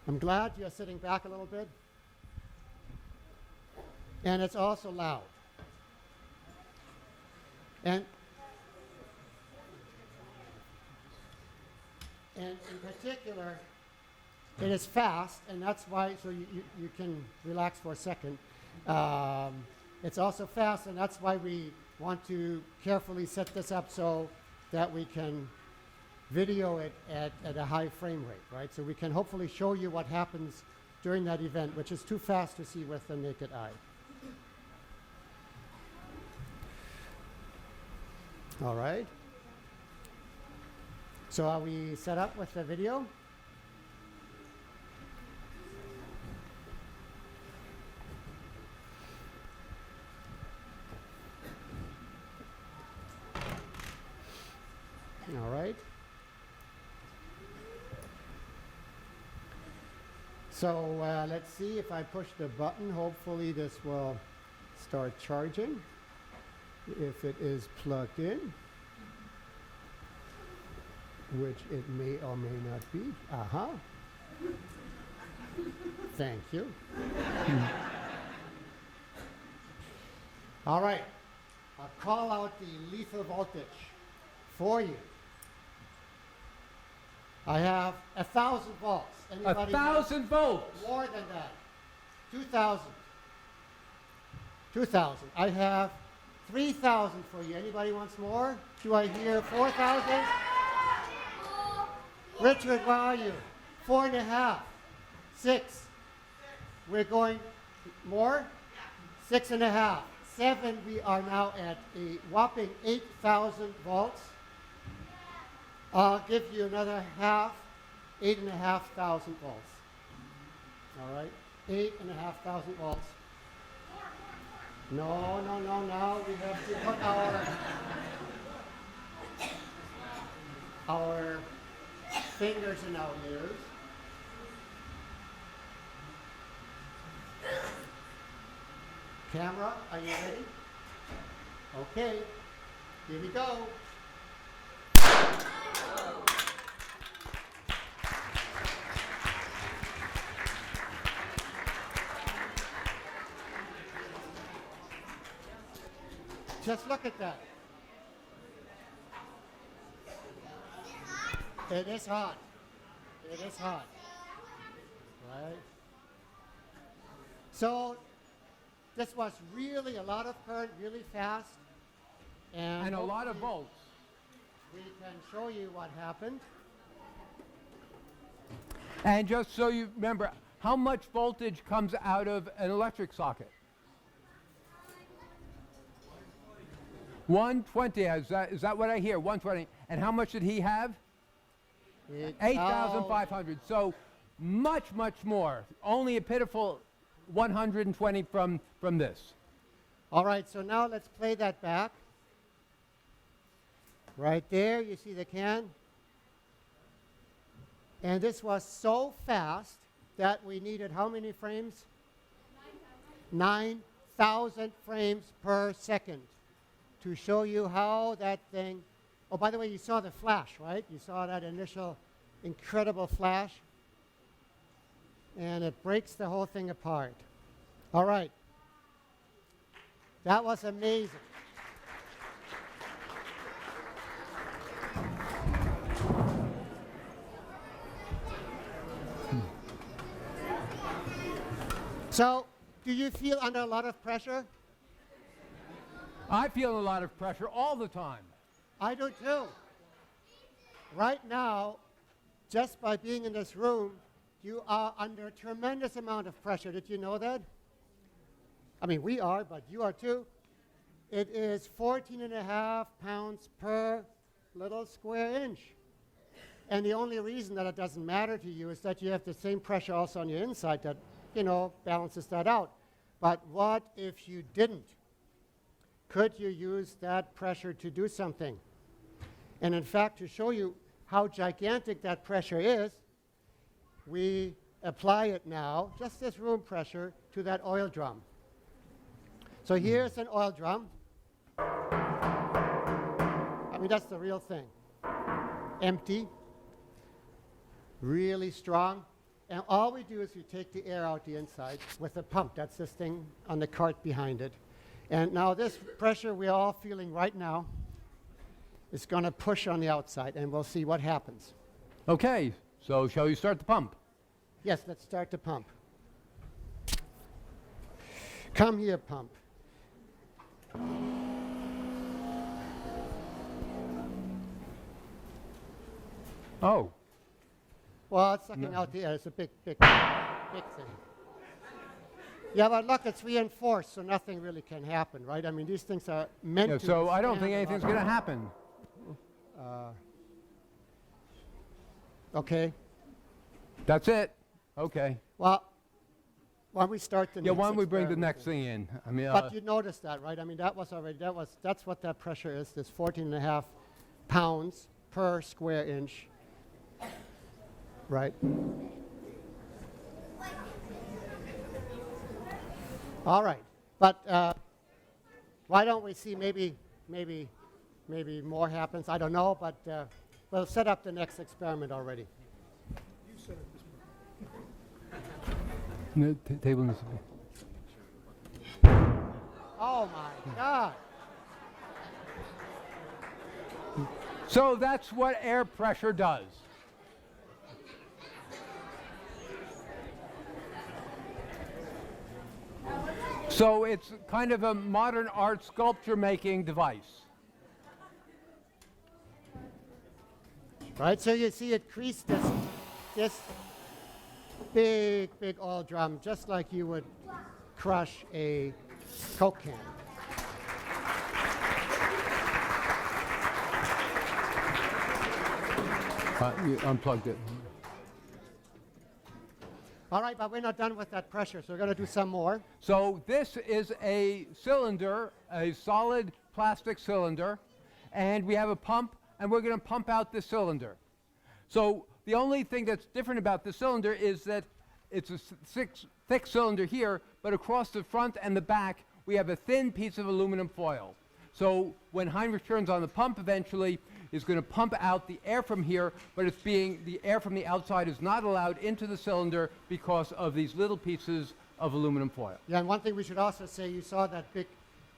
I'm glad you're sitting back a little bit. And it's also loud. And in particular, it is fast, and that's why, so you can relax for a second. It's also fast, and that's why we want to carefully set this up so that we can video it at a high frame rate, right? So we can hopefully show you what happens during that event, which is too fast to see with the naked eye. All right. So are we set up with the video? All right. So let's see if I push the button. Hopefully this will start charging if it is plugged in, which it may or may not be. Uh-huh. Thank you. All right. I'll call out the lethal voltage for you. I have 1,000 volts. Anybody 1,000 volts. more than that? 2,000. 2,000. I have 3,000 for you. Anybody wants more? Do I hear 4,000? Richard, where are you? 4.5. 6. We're going more? 6.5. 7. We are now at a whopping 8,000 volts. I'll give you another half, 8,500 volts. All right, 8,500 volts. No, now we have to put our fingers in our ears. Camera, are you ready? Okay, here we go. Just look at that. It is hot. It is hot. Right? So this was really a lot of current, really fast. And a lot of volts. We can show you what happened. And just so you remember, how much voltage comes out of an electric socket? 120. Is that what I hear? 120. And how much did he have? 8,500. So much, much more. Only a pitiful 120 from this. All right, so now let's play that back. Right there, you see the can. And this was so fast that we needed how many frames? 9,000 frames per second to show you how that thing. Oh, by the way, you saw the flash, right? You saw that initial incredible flash. And it breaks the whole thing apart. All right. That was amazing. So, do you feel under a lot of pressure? I feel a lot of pressure all the time. I do too. Right now, just by being in this room, you are under a tremendous amount of pressure. Did you know that? I mean, we are, but you are too. It is 14.5 pounds per little square inch. And the only reason that it doesn't matter to you is that you have the same pressure also on your inside that, you know, balances that out. But what if you didn't? Could you use that pressure to do something? And in fact, to show you how gigantic that pressure is, we apply it now, just this room pressure, to that oil drum. So here's an oil drum. I mean, that's the real thing. Empty, really strong. And all we do is we take the air out the inside with a pump. That's this thing on the cart behind it. And now this pressure we're all feeling right now is going to push on the outside, and we'll see what happens. Okay, so shall we start the pump? Yes, let's start the pump. Come here, pump. Oh. Well, it's sucking out the air. It's a big thing. Yeah, but look, it's reinforced, so nothing really can happen, right? I mean, these things are meant to. So I don't withstand think a anything's lot going to of- happen. Okay. That's it. Okay. Well, why don't we start the Yeah, next why don't we bring the experiment next then? thing in? I mean, But you noticed that, right? I mean, that's what that pressure is, this 14.5 pounds per square inch, right? All right, but why don't we see maybe more happens? I don't know, but we'll set up the next experiment already. No, table needs to be. Oh my God! So that's what air pressure does. So it's kind of a modern art sculpture making device. Right, so you see it crease this big oil drum, just like you would crush a Coke can. You unplugged it. All right, but we're not done with that pressure, so we're going to do some more. So this is a cylinder, a solid plastic cylinder, and we have a pump, and we're going to pump out this cylinder. So the only thing that's different about this cylinder is that it's a thick cylinder here, but across the front and the back, we have a thin piece of aluminum foil. So when Heinrich turns on the pump eventually, it's going to pump out the air from here, but the air from the outside is not allowed into the cylinder because of these little pieces of aluminum foil. Yeah, and one thing we should also say, you saw that big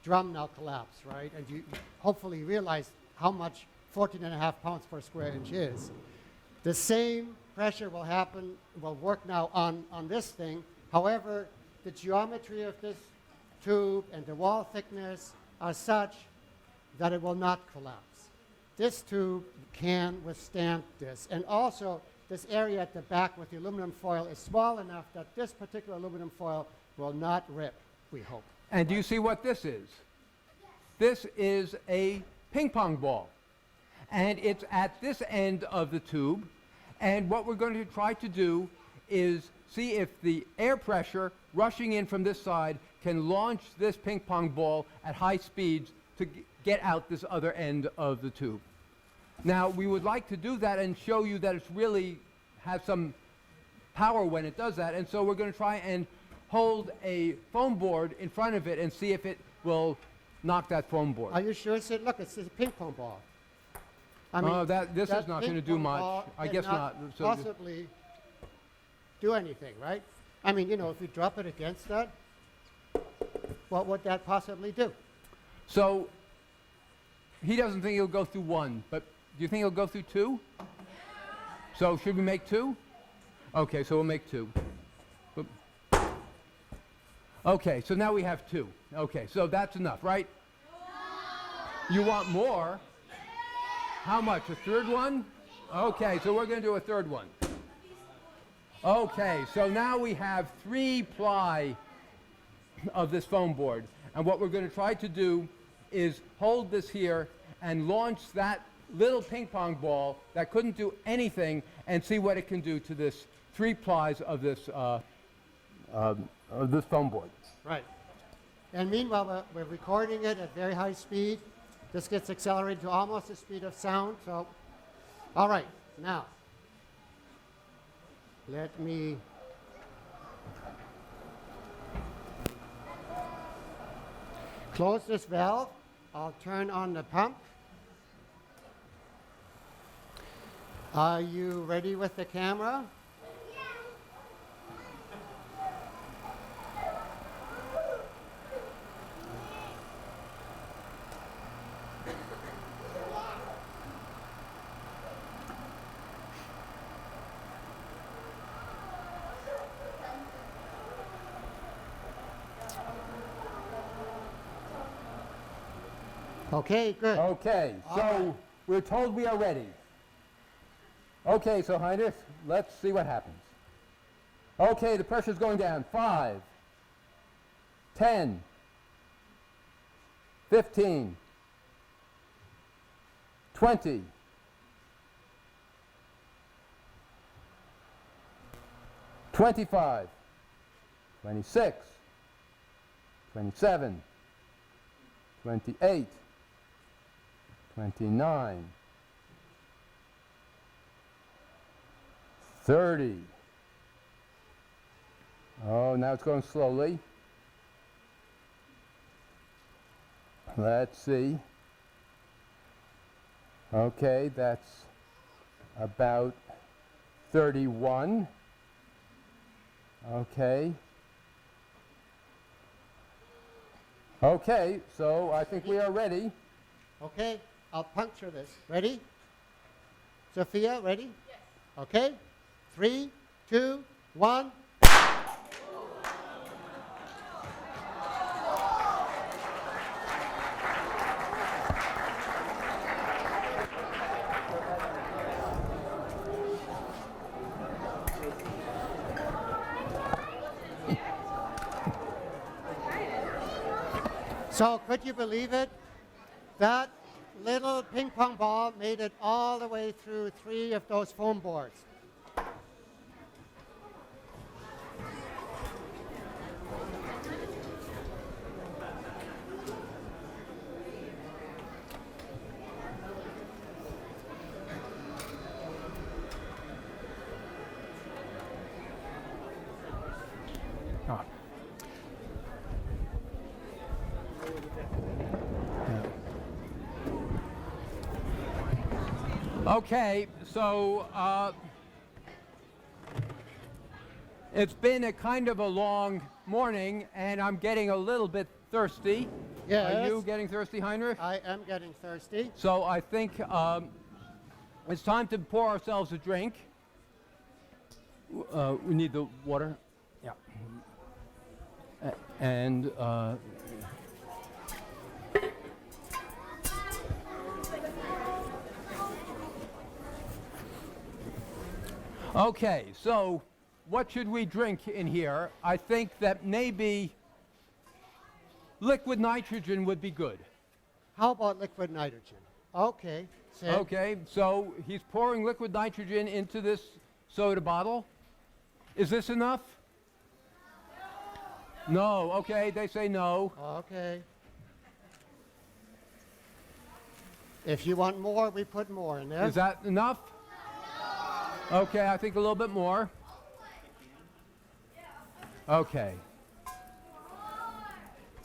drum now collapse, right? And you hopefully realized how much 14.5 pounds per square inch is. The same pressure will work now on this thing. However, the geometry of this tube and the wall thickness are such that it will not collapse. This tube can withstand this. And also, this area at the back with the aluminum foil is small enough that this particular aluminum foil will not rip, we hope. And do you see what this is? This is a ping pong ball. And it's at this end of the tube. And what we're going to try to do is see if the air pressure rushing in from this side can launch this ping pong ball at high speeds to get out this other end of the tube. Now, we would like to do that and show you that it's really has some power when it does that. And so we're going to try and hold a foam board in front of it and see if it will knock that foam board. Are you sure, Sid? Look, it's a ping pong ball. I mean, this is not going to do ping pong much. ball I guess not. cannot So possibly do anything, right? I mean, you know, if you drop it against that, what would that possibly do? So he doesn't think he'll go through one, but do you think he'll go through two? So should we make two? Okay, so we'll make two. Oop. Okay, so now we have two. Okay, so that's enough, right? You want more? How much? A third one? Okay, so we're going to do a third one. Okay, so now we have 3 ply of this foam board. And what we're going to try to do is hold this here and launch that little ping pong ball that couldn't do anything and see what it can do to this 3 plies of this foam board. Right. And meanwhile, we're recording it at very high speed. This gets accelerated to almost the speed of sound. So, all right, now, let me close this valve. I'll turn on the pump. Are you ready with the camera? Okay, good. Okay, so we're told we are ready. Okay, so Heinrich, let's see what happens. Okay, the pressure's going down. 5, 10, 15, 20, 25, 26, 27, 28, 29, 30. Oh, now it's going slowly. Let's see. Okay, that's about 31. Okay. Okay, so I think we are ready. Okay, I'll puncture this. Ready? Sophia, ready? Yes. Okay, 3, 2, 1. So could you believe it? That little ping pong ball made it all the way through 3 of those foam boards. Okay, so it's been a kind of a long morning, and I'm getting a little bit thirsty. Yes. Are you getting thirsty, Heinrich? I am getting thirsty. So I think it's time to pour ourselves a drink. We need the water. Yeah. And Okay, so what should we drink in here? I think that maybe liquid nitrogen would be good. How about liquid nitrogen? Okay. Sid. Okay, so he's pouring liquid nitrogen into this soda bottle. Is this enough? No. Okay, they say no. Okay. If you want more, we put more in there. Is that enough? Okay, I think a little bit more. Okay.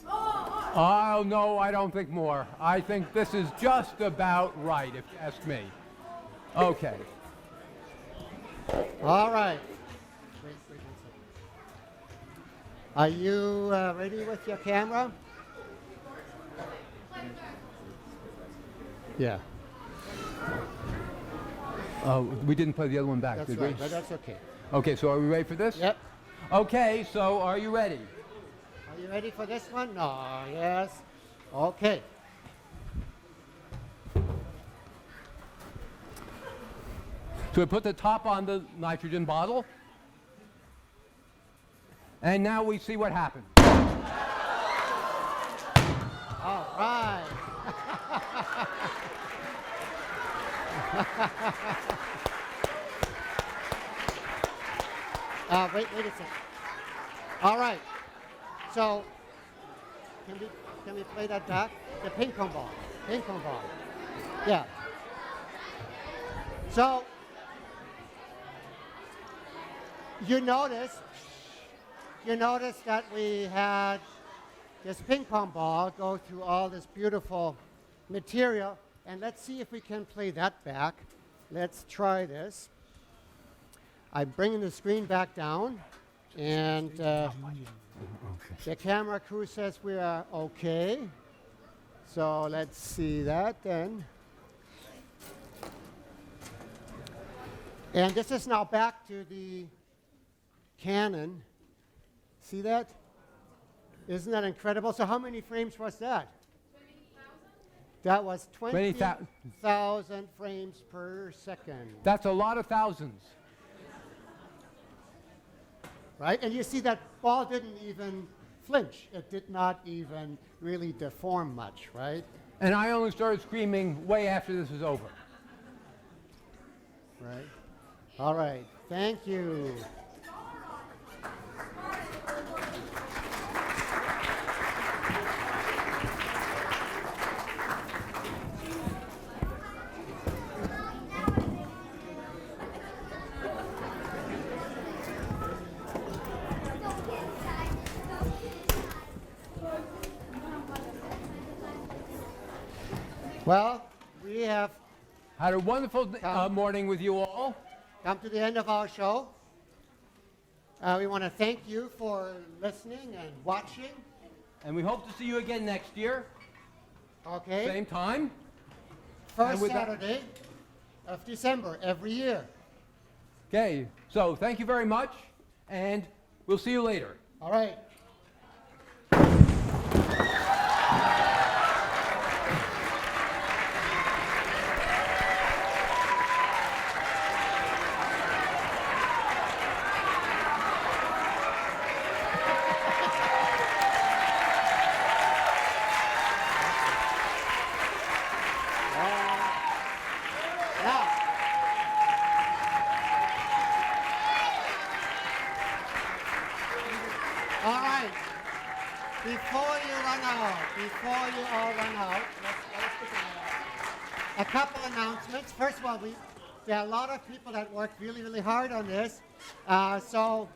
Oh, no, I don't think more. I think this is just about right, if you ask me. Okay. All right. Wait a second. Are you ready with your camera? Yeah, Oh, we didn't play the other one back, that's did right, we? but that's okay. Okay, so are we ready for this? Yep. Okay, so are you ready? Are you ready for this one? No, yes. Okay. So we put the top on the nitrogen bottle. And now we see what happens. All right. Wait a second. All right. So, can we play that back? The ping pong ball. Ping pong ball. Yeah. So, you notice that we had this ping pong ball go through all this beautiful material, and let's see if we can play that back. Let's try this. I'm bringing the screen back down, and the camera crew says we are okay. So let's see that then. And this is now back to the Canon. See that? Isn't that incredible? So how many frames was that? 20,000? That was 20,000 20,000 frames per second. That's a lot of thousands. Right? And you see that ball didn't even flinch. It did not even really deform much, right? And I only started screaming way after this was over. Right. All right. Thank you. Well, we have Had a wonderful morning with you all. come to the end of our show. We want to thank you for listening and watching. And we hope to see you again next year. Okay. Same time. First and with that- Saturday of December every year. Okay, so thank you very much, and we'll see you later. All right. Now, all right. Before you all run out, let's begin. A couple announcements. First of all, there are a lot of people that worked really, really hard on this. So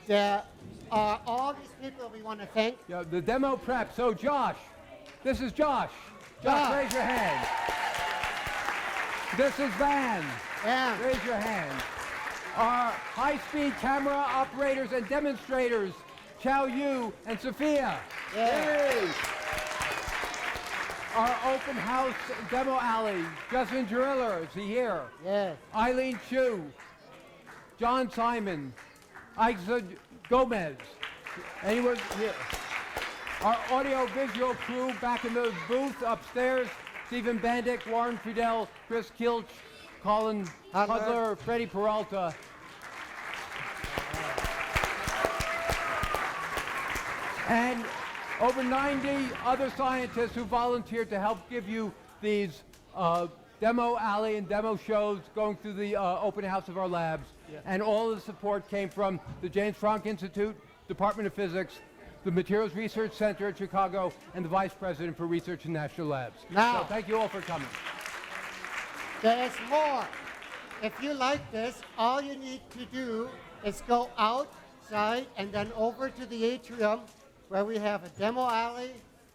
there are all these people we want to thank. Yeah, the demo prep. So Josh, this is Josh. Josh, Josh. raise your hand. This is Van. Yeah. Raise your hand. Our high-speed camera operators and demonstrators, Chiao-Yu and Sofia. Yeah. Yay. Our open house demo alley, Justin Jureller, is he here? Yes. Eileen Sheu, John Simon, Isa Gomez. Anyone here? Our audio-visual crew back in the booth upstairs, Stephen Bandyk, Warren Friedl, Chris Kielch, Colin Hudler. Hudler, Fredy Peralta. And over 90 other scientists who volunteered to help give you these demo alley and demo shows going through the open house of our labs. Yeah. And all of the support came from the James Franck Institute, Department of Physics, the Materials Research Center at Chicago, and the Vice President for Research in National Labs. Now- So thank you all for coming. There's more. If you like this, all you need to do is go outside and then over to the atrium where we have a demo alley.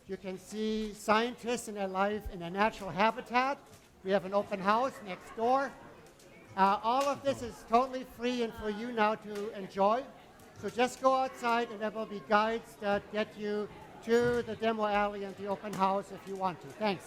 You can see scientists in their life in a natural habitat. We have an open house next door. All of this is totally free and for you now to enjoy. So just go outside and there will be guides that get you to the demo alley and the open house if you want to. Thanks.